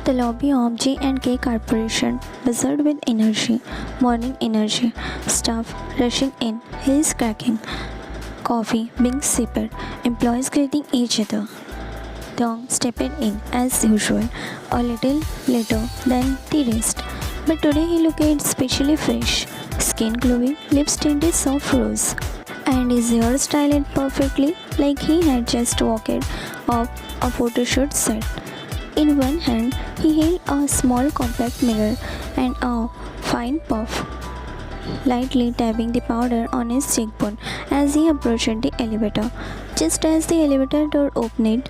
The lobby of J&K Corporation buzzed with energy, morning energy, staff rushing in, heels cracking, coffee being sipped, employees greeting each other. Dong stepped in as usual, a little later than the rest. But today he looked especially fresh, skin glowing, lips tinted soft rose, and his hair styled perfectly like he had just walked off a photoshoot set. In one hand, he held a small compact mirror and a fine puff, lightly tapping the powder on his cheekbone as he approached the elevator. Just as the elevator door opened,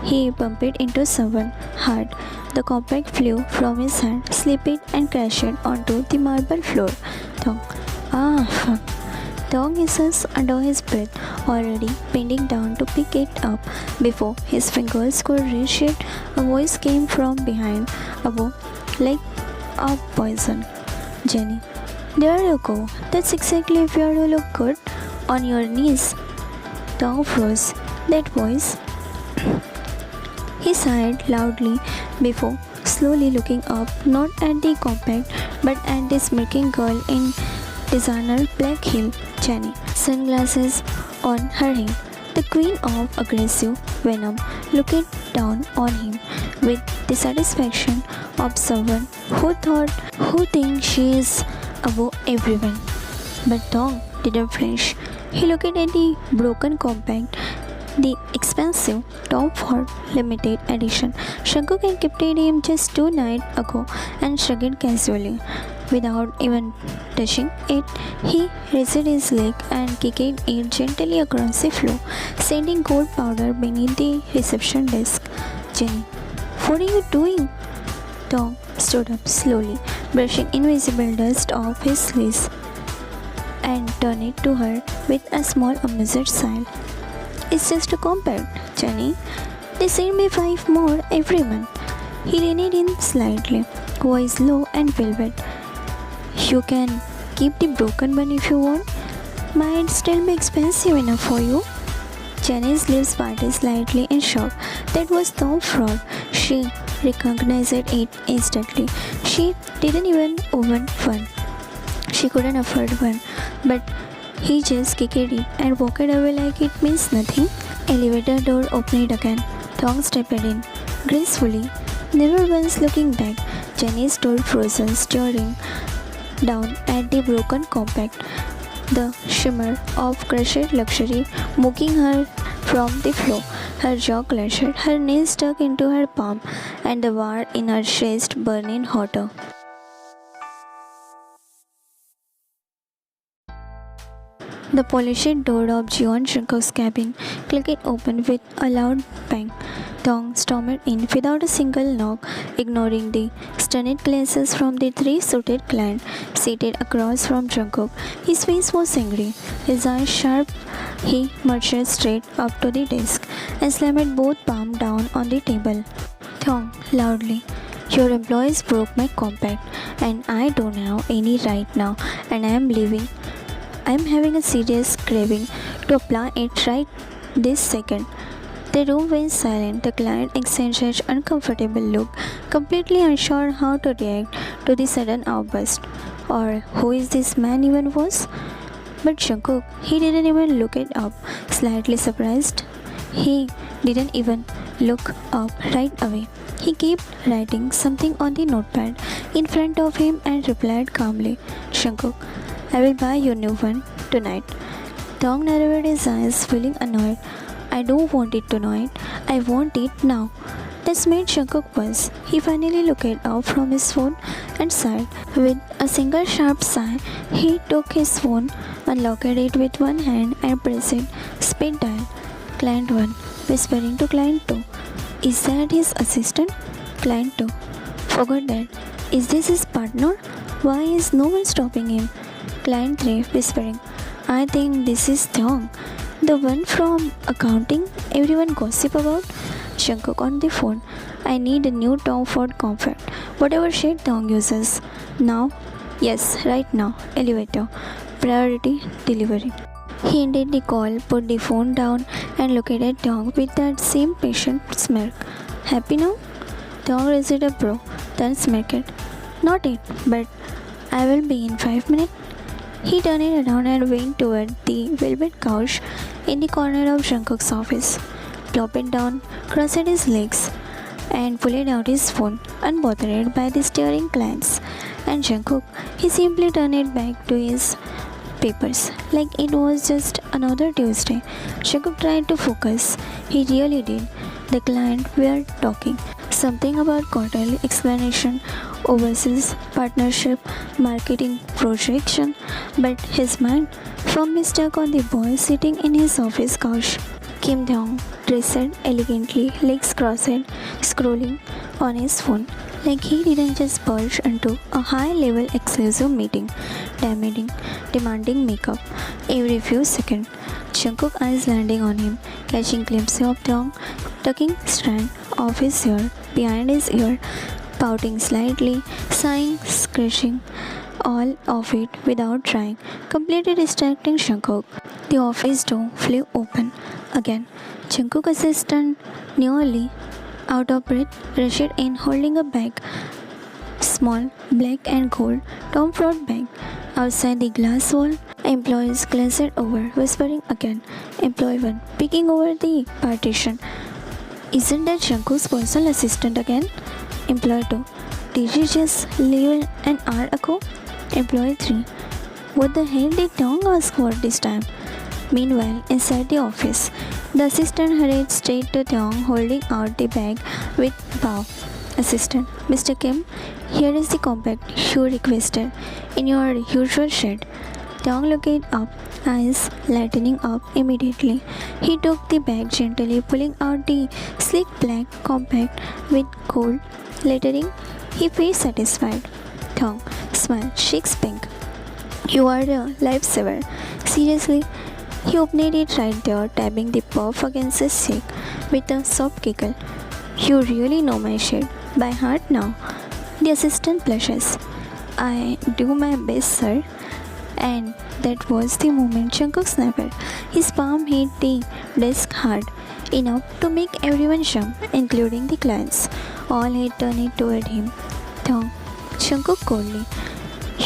he bumped into someone hard. The compact flew from his hand, slipped and crashed onto the marble floor. Thong. Fuck. Dong hisses under his breath, already bending down to pick it up before his fingers could reach it. A voice came from behind, above, like a poison. Jenny, there you go. That's exactly where you look good. On your knees. Dong froze. That voice. He sighed loudly before slowly looking up, not at the compact, but at the smirking girl in designer black heel, Jenny, sunglasses on her head. The queen of aggressive venom looked down on him with the satisfaction of someone who thinks she is above everyone. But Dong didn't flinch. He looked at the broken compact, the expensive Tom Ford limited edition. Jungkook had gifted him just 2 nights ago and shrugged casually. Without even touching it, he raised his leg and kicked it gently across the floor, sending gold powder beneath the reception desk. Jenny, what are you doing? Tom stood up slowly, brushing invisible dust off his sleeves, and turned it to her with a small amused smile. It's just a compact, Jenny. They send me 5 more every month. He leaned in slightly, voice low and velvet. You can keep the broken one if you want. Might still be expensive enough for you. Jenny's lips parted slightly in shock. That was Tom Ford. She recognized it instantly. She didn't even own one. She couldn't afford one. But he just kicked it and walked away like it means nothing. Elevator door opened again. Thong stepped in, gracefully, never once looking back. Jenny stood frozen, staring down at the broken compact, the shimmer of crushed luxury mocking her from the floor. Her jaw clenched, her knees stuck into her palm, and the war in her chest burning hotter. The polished door of Jeon Jungkook's cabin clicked open with a loud bang. Dong stormed in without a single knock, ignoring the stunned glances from the 3 suited clients seated across from Jungkook. His face was angry, his eyes sharp. He marched straight up to the desk and slammed both palms down on the table. Dong loudly, your employees broke my compact, and I don't have any right now, and I am leaving. I'm having a serious craving to apply it right this second. The room went silent. The client exchanged an uncomfortable look, completely unsure how to react to the sudden outburst, or who is this man even was. But Jungkook, he didn't even look it up. Slightly surprised, he didn't even look up right away. He kept writing something on the notepad in front of him and replied calmly, Jungkook, I will buy you a new one tonight. Dong narrowed his eyes, feeling annoyed. I don't want it tonight. I want it now. This made Jungkook buzz. He finally looked up from his phone and sighed. With a single sharp sigh, he took his phone, unlocked it with one hand and pressed speed dial. Client 1, whispering to client 2. Is that his assistant? Client 2. Forgot that. Is this his partner? Why is no one stopping him? Client 3, whispering, I think this is Dong, the one from accounting everyone gossip about. Jungkook on the phone. I need a new Tom Ford compact, whatever shade Dong uses. Now? Yes, right now. Elevator. Priority delivery. He ended the call, put the phone down, and looked at Dong with that same patient smirk. Happy now? Taeyong raised a brow, then smirked. Not it, but I will be in 5 minutes. He turned around and went toward the velvet couch in the corner of Jungkook's office, plopped down, crossed his legs, and pulled out his phone, unbothered by the staring clients. And Jungkook, he simply turned it back to his papers like it was just another Tuesday. Jungkook tried to focus. He really did. The client were talking something about quarterly explanation, overseas partnership, marketing projection, but his mind firmly stuck on the boy sitting in his office couch. Kim Taeyong, dressed elegantly, legs crossed, scrolling on his phone like he didn't just burst into a high-level exclusive meeting, demanding makeup every few seconds. Jungkook eyes landing on him, catching glimpses of Taeyong tucking strand of his hair behind his ear, pouting slightly, sighing, scratching all of it without trying, completely distracting Jungkook. The office door flew open again. Jungkook's assistant, nearly out of breath, rushed in holding a bag, small, black and gold Tom Ford bag. Outside the glass wall, employees glanced over, whispering again. Employee 1 peeking over the partition. Isn't that Jungkook's personal assistant again? Employee 2, did you just leave an hour ago? Employee 3, what the hell did Taeyong ask for this time? Meanwhile, inside the office, the assistant hurried straight to Taeyong, holding out the bag with bow. Assistant, Mr. Kim, here is the compact you requested in your usual shade. Taeyong looked up, eyes lightening up immediately. He took the bag gently, pulling out the sleek black compact with gold lettering. He felt satisfied. Taeyong smiled, cheeks pink. You are a lifesaver. Seriously? He opened it right there, tapping the puff against his cheek with a soft giggle. You really know my shade by heart now. The assistant blushes. I do my best, sir. And that was the moment Jungkook snapped. His palm hit the desk hard, enough to make everyone jump, including the clients. All had turned toward him. Taeyong, Jungkook coldly.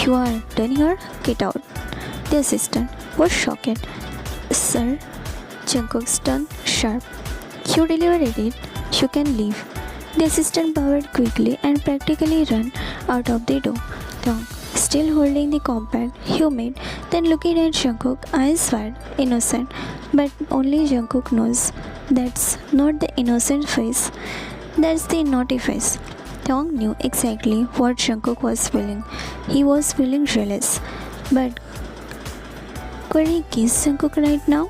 You are done here? Get out. The assistant was shocked. Sir, Jungkook's tongue sharp. You delivered it. You can leave. The assistant bowed quickly and practically ran out of the door. Taeyong, still holding the compact, humid, then looking at Jungkook, eyes wide, innocent. But only Jungkook knows that's not the innocent face. That's the naughty face. Taeyong knew exactly what Jungkook was feeling. He was feeling jealous. But could he kiss Jungkook right now?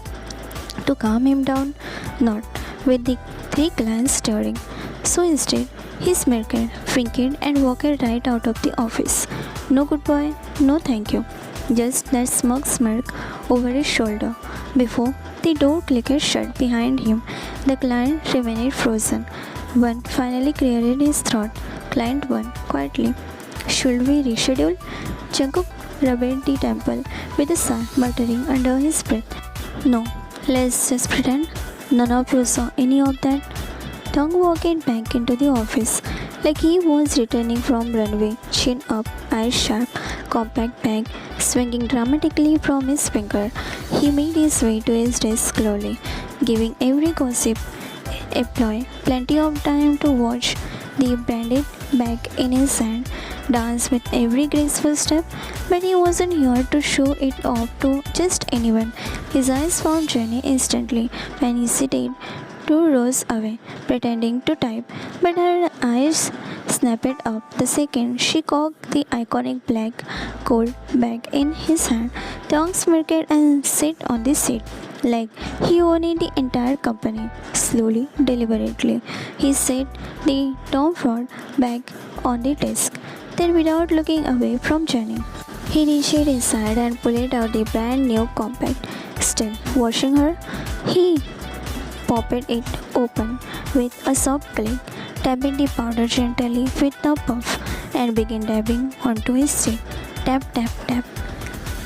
To calm him down? Not, with the 3 clients staring. So instead, he smirked, winked, and walked right out of the office. No goodbye, no thank you. Just that smug smirk over his shoulder. Before the door clicked shut behind him, the client remained frozen. One finally cleared his throat. Client 1, quietly. Should we reschedule? Jungkook rubbed the temple with a sigh, muttering under his breath. No, let's just pretend none of you saw any of that. Taeyong walked back into the office like he was returning from runway, chin up, eyes sharp, compact bag swinging dramatically from his finger. He made his way to his desk slowly, giving every gossip employee plenty of time to watch the branded bag in his hand dance with every graceful step, but he wasn't here to show it off to just anyone. His eyes found Jenny instantly when he seated 2 rows away, pretending to type, but her eyes snapped up the second she caught the iconic black gold bag in his hand. Taeyong smirked and sat on the seat, like he owned the entire company. Slowly, deliberately, he set the Tom Ford bag on the desk. Then, without looking away from Jenny, he reached inside and pulled out the brand new compact. Still watching her, he popped it open with a soft click, tapping the powder gently with a puff, and began dabbing onto his cheek. Tap, tap, tap.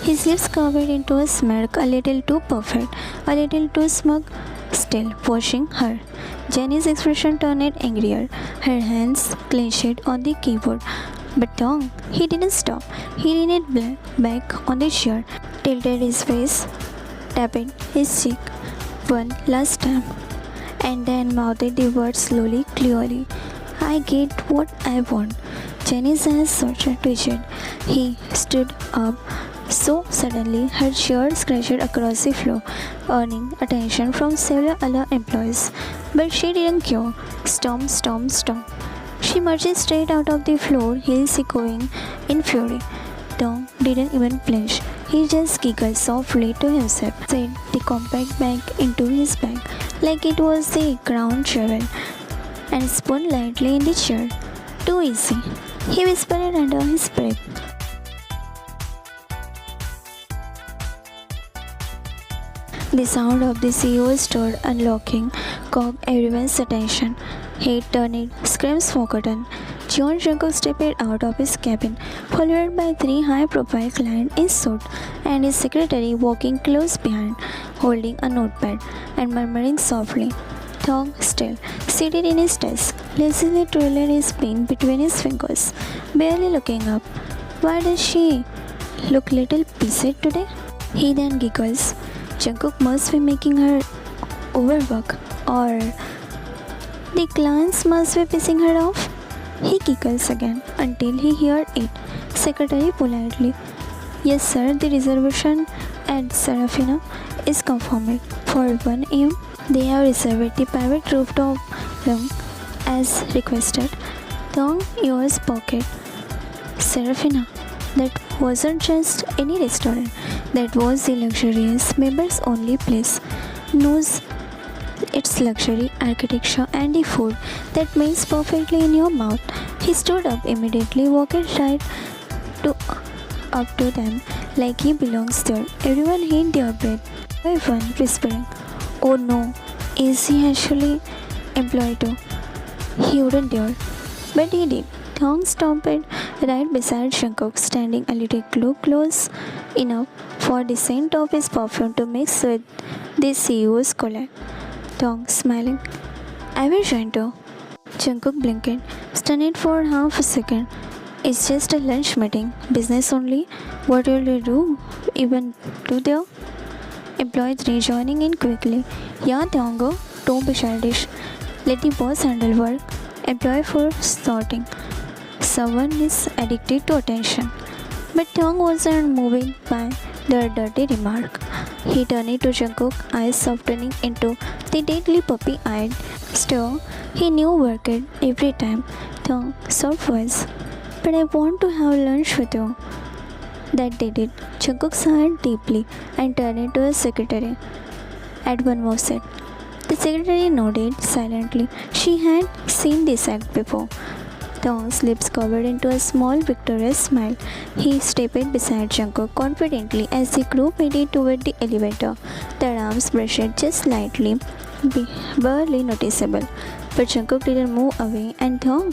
His lips curved into a smirk, a little too perfect, a little too smug. Still watching her, Jenny's expression turned angrier. Her hands clenched on the keyboard. But Tong, he didn't stop. He leaned back on the chair, tilted his face, tapped his cheek one last time, and then mouthed the words slowly, clearly. I get what I want. Jenny's eyes twitched. He stood up so suddenly her chair scratched across the floor, earning attention from several other employees. But she didn't care. Stomp, stomp, stomp. She marched straight out of the floor, heels echoing in fury. Tom didn't even flinch. He just giggled softly to himself, set the compact bag into his bag like it was the crown jewel, and spun lightly in the chair. Too easy, he whispered under his breath. The sound of the CEO's door unlocking caught everyone's attention. Head turned, screams forgotten. John Jungkook stepped out of his cabin, followed by three high-profile clients in suit and his secretary walking close behind, holding a notepad and murmuring softly. Thong still, seated in his desk, lazily twirling his pen between his fingers, barely looking up. Why does she look little pissed today? He then giggles. Jungkook must be making her overwork, or the clients must be pissing her off. He giggles again until he heard it. Secretary politely. Yes sir, the reservation at Serafina is confirmed for 1 am. They have reserved the private rooftop room as requested. Thong yours pocket. Serafina. That wasn't just any restaurant. That was the luxurious members only place. Knows its luxury, architecture, and the food that melts perfectly in your mouth. He stood up immediately, walking right to up to them like he belongs there. Everyone held their breath. Everyone whispering, "Oh no, is he actually employed too?" He wouldn't dare, but he did. Thong stopped right beside Jungkook, standing a little close enough for the scent of his perfume to mix with the CEO's collar. Thong smiling. I will join too. Jungkook blinked, stunned for half a second. It's just a lunch meeting. Business only. What will you do? Even do there? Employee 3 joining in quickly. Yeah, Thongo. Don't be childish. Let the boss handle work. Employee 4 snorting. Someone is addicted to attention. But Thong wasn't moved by the dirty remark. He turned to Jungkook, eyes softening into the deadly puppy-eyed stare he knew worked every time. Thong, soft voice. But I want to have lunch with you. That did it. Jungkook sighed deeply and turned to his secretary. At one more said. The secretary nodded silently. She had seen this act before. Thong's lips covered into a small victorious smile. He stepped beside Jungkook confidently as the group headed toward the elevator. Their arms brushed just slightly, barely noticeable. But Jungkook didn't move away, and Thong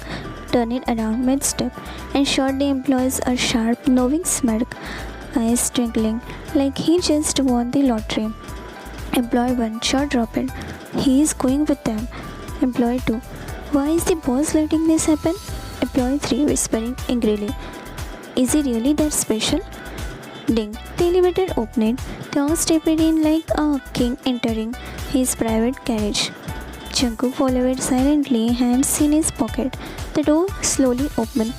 turned around mid-step and shot the employees a sharp, knowing smirk, eyes twinkling like he just won the lottery. Employee 1, jaw dropped. He is going with them. Employee 2, why is the boss letting this happen? Employee 3 whispering angrily. Is he really that special? Ding. The elevator opened. Thong stepped in like a king entering his private carriage. Jungkook followed silently, hands in his pocket. The door slowly opened,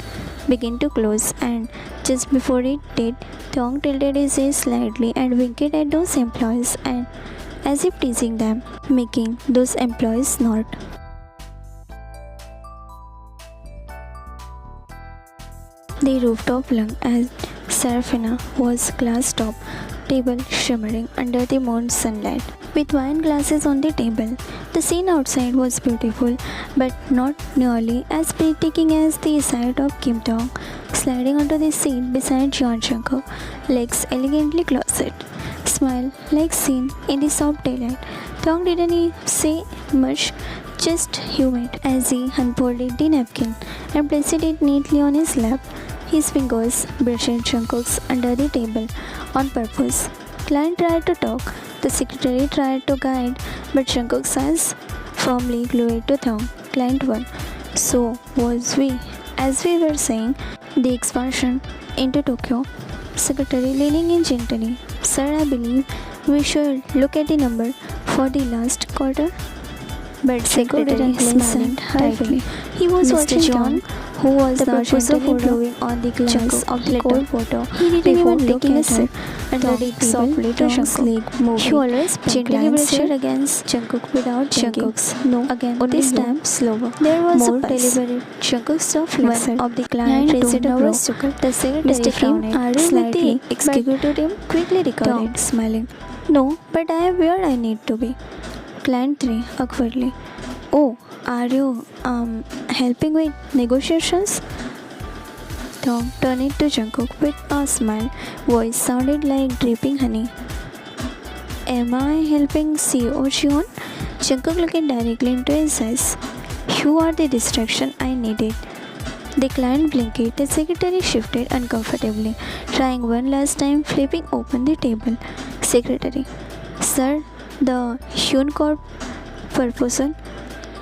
began to close, and just before it did, Thong tilted his head slightly and winked at those employees, and as if teasing them, making those employees snort. The rooftop lung at Serafina was glass top, table shimmering under the moon's sunlight, with wine glasses on the table. The scene outside was beautiful, but not nearly as breathtaking as the sight of Kim Dong sliding onto the seat beside John Jungkook, legs elegantly crossed, smile like seen in the soft daylight. Thong didn't say much, just humid as he unfolded the napkin and placed it neatly on his lap. His fingers brushing Jungkook's under the table on purpose. Client tried to talk, the secretary tried to guide, but Jungkook's eyes firmly glued to Thong. Client 1. So was we. As we were saying, the expansion into Tokyo. Secretary leaning in gently. Sir, I believe we should look at the number for the last quarter. But Secretary smiled tightly. He was watching John, who was now gently blowing on the glass of the cold water. He didn't even look at her. Under the softly Jungkook's leg moving. She always gently brushed against Jungkook without Jungkook's. No, again, this time slower. There was more deliberate. Jungkook stopped flexing of the client raised a brow. The secretary frowned slightly. Executive team quickly recovered, smiling. No, but I am where I need to be. Client 3 awkwardly. Oh, are you helping with negotiations? Thong turned to Jungkook with a smile. Voice sounded like dripping honey. Am I helping CEO Jeon? Jungkook looked directly into his eyes. You are the distraction I needed. The client blinked. The secretary shifted uncomfortably, trying one last time, flipping open the table. Secretary. Sir, the Hyun Corp proposal?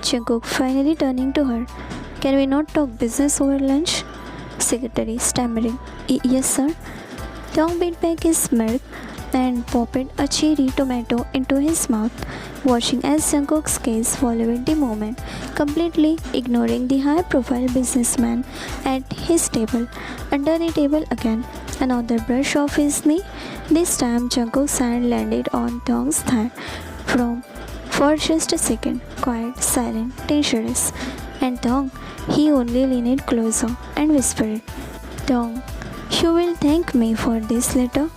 Jungkook finally turning to her. Can we not talk business over lunch? Secretary stammering. Yes, sir. Thong bit back his smirk and popped a cherry tomato into his mouth, watching as Jungkook's gaze followed the moment, completely ignoring the high-profile businessman at his table. Under the table again, another brush off his knee. This time, Jungkook's hand landed on Thong's thigh. For just a second, quiet, silent, tensionless. And Thong, he only leaned closer and whispered, Thong, you will thank me for this later.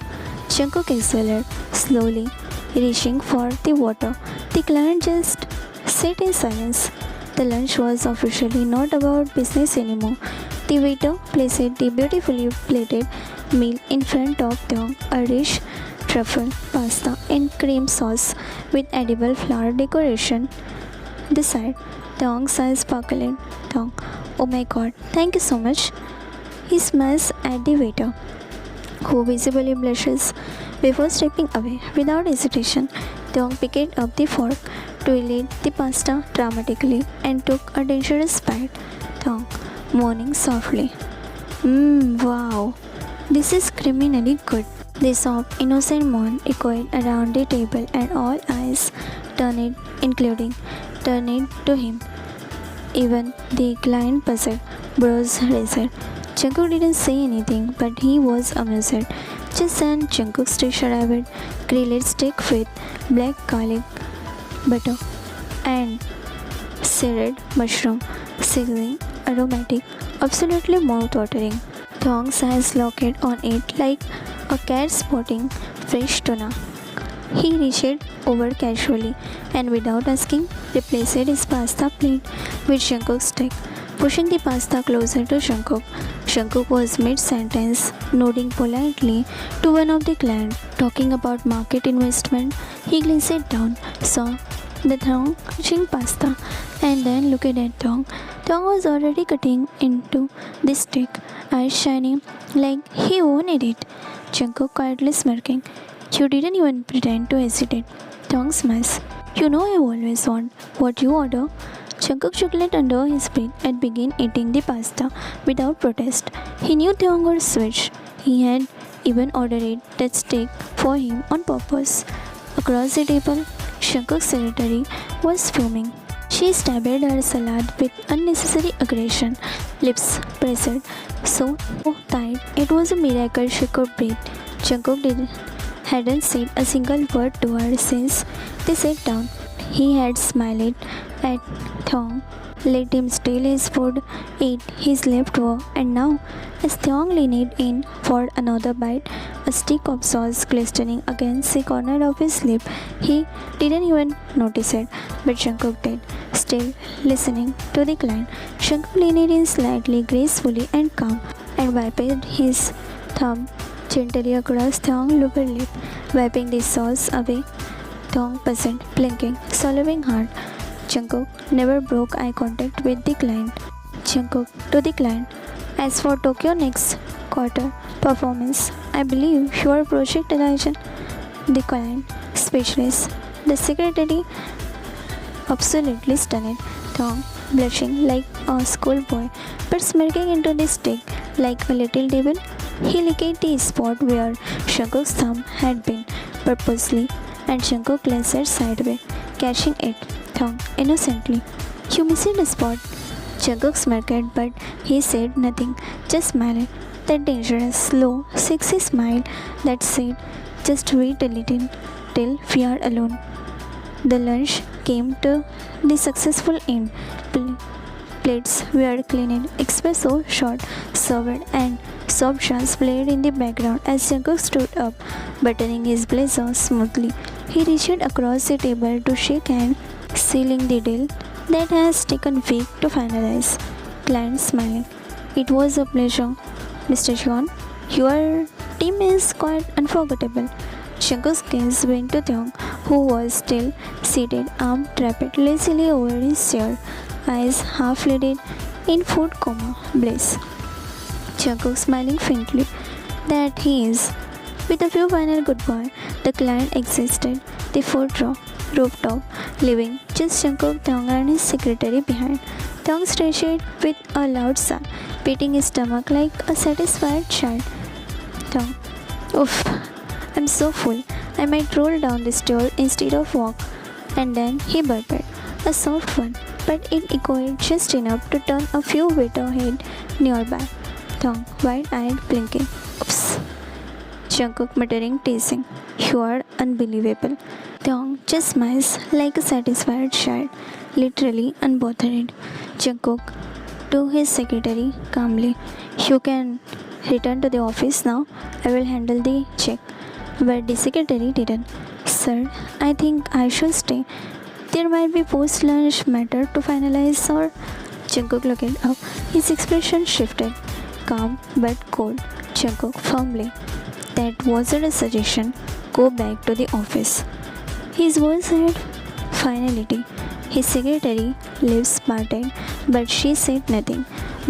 Jungkook exhaled, slowly, reaching for the water. The client just sat in silence. The lunch was officially not about business anymore. The waiter placed the beautifully plated meal in front of Thong, a rich truffle pasta and cream sauce with edible flower decoration. This side, Thong's eyes sparkled. Thong, oh my god, thank you so much. He smiles at the waiter, who visibly blushes before stepping away. Without hesitation, Thong picked up the fork, twirled the pasta dramatically, and took a dangerous bite. Thong, moaning softly. Wow, this is criminally good. The soft, innocent moan echoed around the table, and all eyes turned to him. Even the client buzzed, brows raised. Jungkook didn't say anything, but he was amused. Just then, Jungkook's dish arrived, grilled steak with black garlic butter and seared mushroom, sizzling, aromatic, absolutely mouth-watering. Thong's eyes locked on it like a cat spotting fresh tuna. He reached over casually and without asking, replaced his pasta plate with Jungkook's steak, pushing the pasta closer to Jungkook. Jungkook was mid-sentence, nodding politely to one of the clients, talking about market investment. He glanced down, saw the Thong touching pasta, and then looked at Thong. Thong was already cutting into the steak, eyes shining like he wanted it. Jungkook quietly smirking. You didn't even pretend to hesitate. Thong smiles. You know I always want what you order. Jungkook chuckled under his breath and began eating the pasta without protest. He knew Thong would switch. He had even ordered that steak for him on purpose. Across the table, Jungkook's secretary was fuming. She stabbed her salad with unnecessary aggression, lips pressed so tight it was a miracle she could breathe. Jungkook hadn't said a single word to her since they sat down. He had smiled at Thong, let him steal his food, ate his leftover, and now, as Thong leaned in for another bite, a stick of sauce glistening against the corner of his lip, he didn't even notice it, but Jungkook did. Still listening to the client, Jungkook leaned in slightly gracefully and calm, and wiped his thumb gently across Thong's lower lip, wiping the sauce away. Thong puzzled, blinking, swallowing hard. Jungkook never broke eye contact with the client. Jungkook to the client. As for Tokyo next quarter performance, I believe your project Elijah. The client, speechless. The secretary absolutely stunned. Thong, blushing like a schoolboy, but smirking into the stick like a little devil. He licked the spot where Jungkook's thumb had been purposely, and Jungkook glanced sideways, catching it. Thong, innocently, "You missed the spot." Jungkook smirked, but he said nothing, just smiled. That dangerous, slow, sexy smile that said, "Just wait a little till we are alone." The lunch came to the successful end. Plates were cleaned, espresso shot served, and soft jazz played in the background as Jungkook stood up, buttoning his blazer smoothly. He reached across the table to shake hands, sealing the deal that has taken weeks to finalize. Client smiling. "It was a pleasure, Mr. John. Your team is quite unforgettable." Jungkook's gaze went to Taeyong, who was still seated, arm draped lazily over his chair, eyes half-lidded in food coma bliss. Jungkook smiling faintly. "That he is." With a few final goodbye, the client exited the rooftop, leaving just Jungkook, Taeyong, and his secretary behind. Taeyong stretched with a loud sigh, beating his stomach like a satisfied child. Taeyong, "Oof, I'm so full. I might roll down the stairs instead of walk." And then he burped, a soft one, but it echoed just enough to turn a few feet ahead nearby. Taeyong, wide-eyed, blinking. "Oops." Jungkook muttering, teasing, "You are unbelievable." Taeyong just smiles like a satisfied child, literally unbothered. Jungkook to his secretary calmly, "You can return to the office now. I will handle the check." But the secretary didn't. "Sir, I think I should stay. There might be post-lunch matter to finalize, or..." Jungkook looked up. His expression shifted. Calm but cold. Jungkook firmly, "That wasn't a suggestion. Go back to the office." His voice had finality. His secretary lips parted, but she said nothing.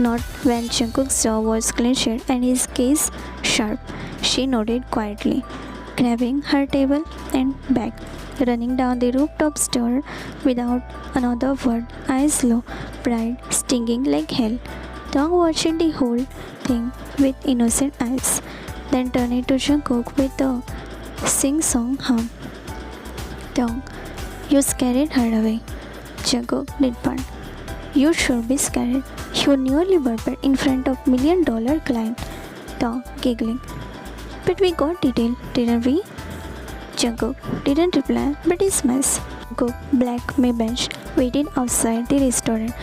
Not when Jungkook's jaw was clenched and his gaze sharp. She nodded quietly, grabbing her table and bag, running down the rooftop stair without another word, eyes low, pride stinging like hell. Taeyong watched the whole thing with innocent eyes, then turned to Jungkook with a sing-song hum. "Taeyong, you scared her away." Jungkook did part. "You should be scared. You nearly burped in front of $1 million client." Taeyong giggling. "But we got detail, didn't we?" Jungkook didn't reply, but his mess. Jungkook, black bench, waited outside the restaurant,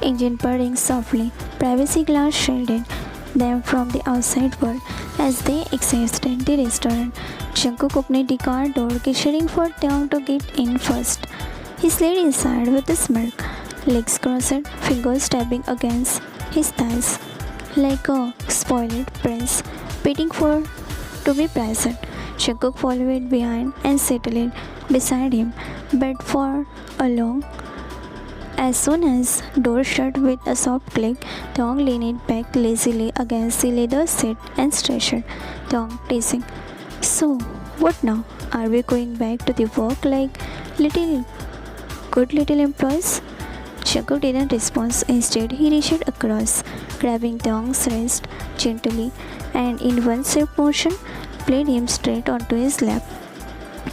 engine purring softly, privacy glass shielded them from the outside world as they exited the restaurant. Jungkook opened the car door, gesturing for Taeyong to get in first. He slid inside with a smirk, legs crossed, fingers tapping against his thighs, like a spoiled prince waiting for to be present. Jungkook followed behind and settled beside him, but for a long. As soon as door shut with a soft click, Taeyong leaned back lazily against the leather seat and stretched. Taeyong teasing, "So, what now? Are we going back to the work like good little employees?" Jungkook didn't respond. Instead, he reached across, grabbing Taeyong's wrist gently, and in one swift motion, played him straight onto his lap.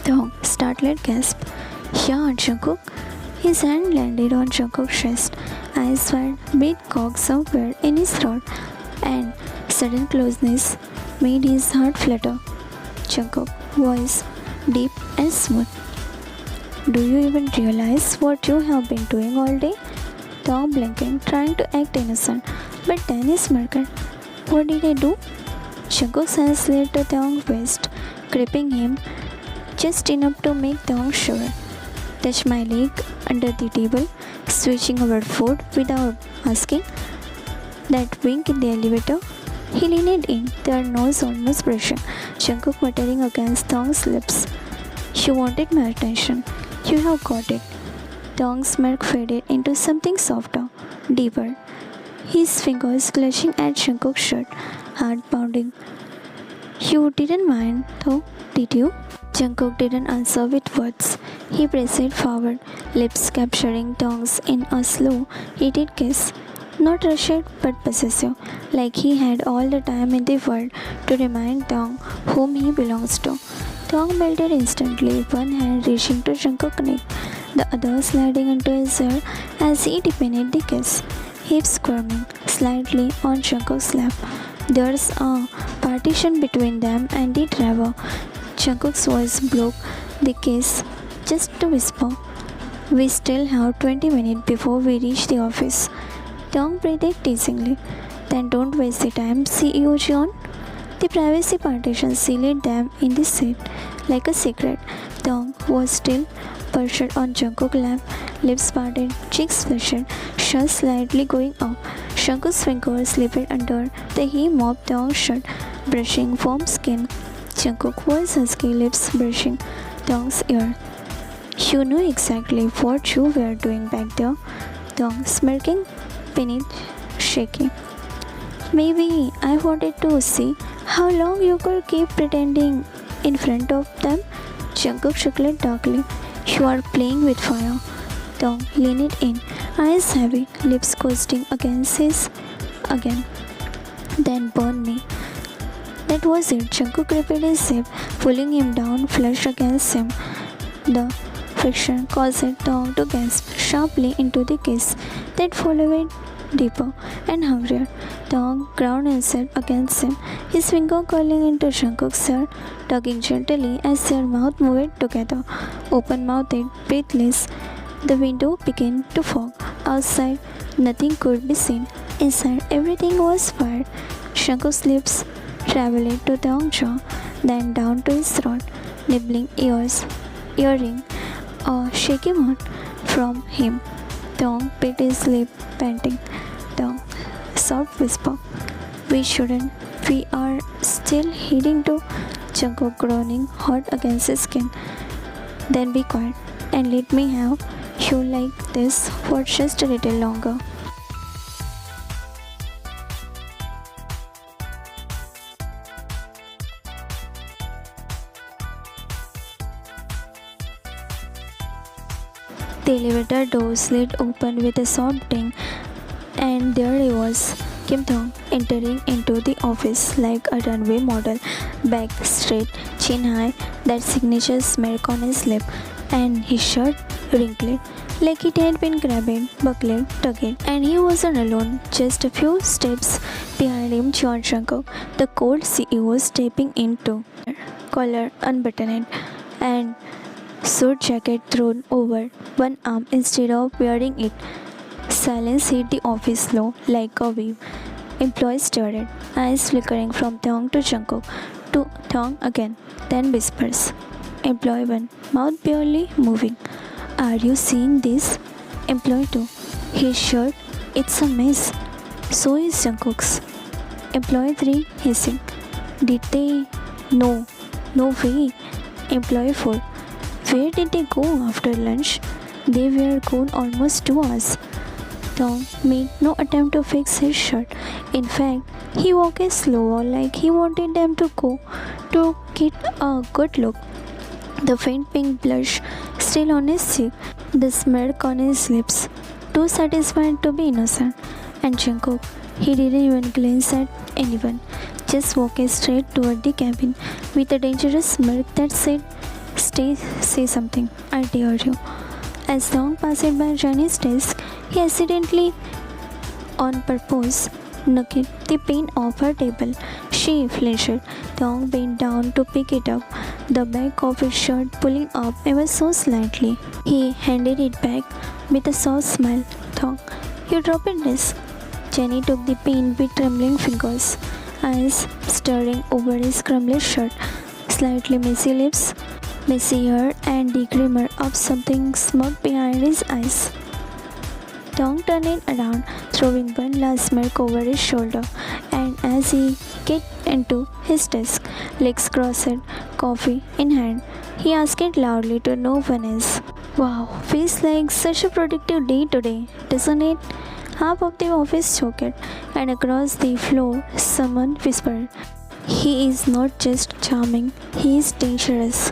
Taeyong startled gasp. "Yeah, Jungkook." His hand landed on Jungkook's chest, eyes wide, beat cocked somewhere in his throat, and sudden closeness made his heart flutter. Jungkook, voice deep and smooth. "Do you even realize what you have been doing all day?" Taeyong blinking, trying to act innocent, but then he smirked. "What did I do?" Jungkook's hands slid to Taeyong's waist, gripping him just enough to make Taeyong shiver. "Touch my leg under the table, switching our food without asking." That wink in the elevator. He leaned in, their nose almost brushing. Jungkook muttering against Taeyong's lips. "You wanted my attention. You have got it." Taeyong's smirk faded into something softer, deeper. His fingers clutching at Jungkook's shirt, heart pounding. You didn't mind, though, did you? Jungkook didn't answer with words. He pressed forward, lips capturing tongues in a slow, heated kiss. Not rushed but possessive, like he had all the time in the world to remind Dong whom he belongs to. Dong melted instantly, one hand reaching to Jungkook's neck, the other sliding into his ear as he deepened the kiss, hips squirming slightly on Jungkook's lap. There's a partition between them and the driver. Jungkook's voice broke the kiss just to whisper, "We still have 20 minutes before we reach the office." Dong breathed teasingly. "Then don't waste the time, CEO John." The privacy partition sealed them in the seat like a secret. Dong was still perched on Jungkook's lap, lips parted, cheeks flushed, shirt slightly going up. Jungkook's fingers slipped under the hem of Dong's shirt, brushing firm skin. Jungkook was husky, lips brushing Dong's ear. "You know exactly what you were doing back there." Dong smirking beneath shaky. "Maybe I wanted to see how long you could keep pretending in front of them." Jungkook chuckled darkly. "You are playing with fire." Dong leaned in, eyes heavy, lips coasting against his again. "Then burn me." That was it. Jungkook repeated his zip, pulling him down, flush against him. The friction caused Dong to gasp sharply into the kiss that followed deeper and hungrier. Dong ground himself against him, his finger curling into Jungkook's hair, tugging gently as their mouths moved together. Open-mouthed, breathless, the window began to fog. Outside, nothing could be seen. Inside, everything was fire. Jungkook's lips traveled to Dong's jaw, then down to his throat, nibbling earring, a shaky moan from him. Dong bit his lip, panting. Dong, soft whisper, "We shouldn't. We are still heading to." Jungkook groaning, hot against his skin. "Then be quiet and let me have you like this for just a little longer." The elevator door slid open with a soft ding, and there he was, Kim Dong, entering into the office like a runway model, back straight, chin high, that signature smirk on his lip, and his shirt wrinkled like it had been grabbed, buckled, tugged, and he wasn't alone. Just a few steps behind him, John Jungkook, the cold CEO, stepping into collar unbuttoned and suit jacket thrown over one arm instead of wearing it. Silence hit the office floor like a wave. Employees stared, eyes flickering from Dong to Jungkook to Dong again, then whispers. Employee 1, mouth barely moving. "Are you seeing this?" Employee 2, his shirt, "It's a mess." "So is Jungkook's." Employee 3, hissing. "Did they? No. No way." Employee 4, "Where did they go after lunch?" "They were gone almost 2 hours." Dong made no attempt to fix his shirt. In fact, he walked slower, like he wanted them to go to get a good look. The faint pink blush still on his cheek, the smirk on his lips, too satisfied to be innocent. And Jungkook, he didn't even glance at anyone, just walked straight toward the cabin with a dangerous smirk that said, say something, I dare you." As Dong passed by Johnny's desk, he accidentally, on purpose, knocked the pen off her table. She flinched. Dong bent down to pick it up, the back of his shirt pulling up ever so slightly. He handed it back with a soft smile. "Dong, you dropped this." Jenny took the pen with trembling fingers, eyes staring over his crumpled shirt, slightly messy lips, messy hair, and the glimmer of something smug behind his eyes. Dong turned around, throwing one last smirk over his shoulder, and as he get into his desk, legs crossed, coffee in hand, he asked loudly to no one else, "Wow, feels like such a productive day today, doesn't it?" Half of the office choked, and across the floor someone whispered, He is not just charming, he is dangerous.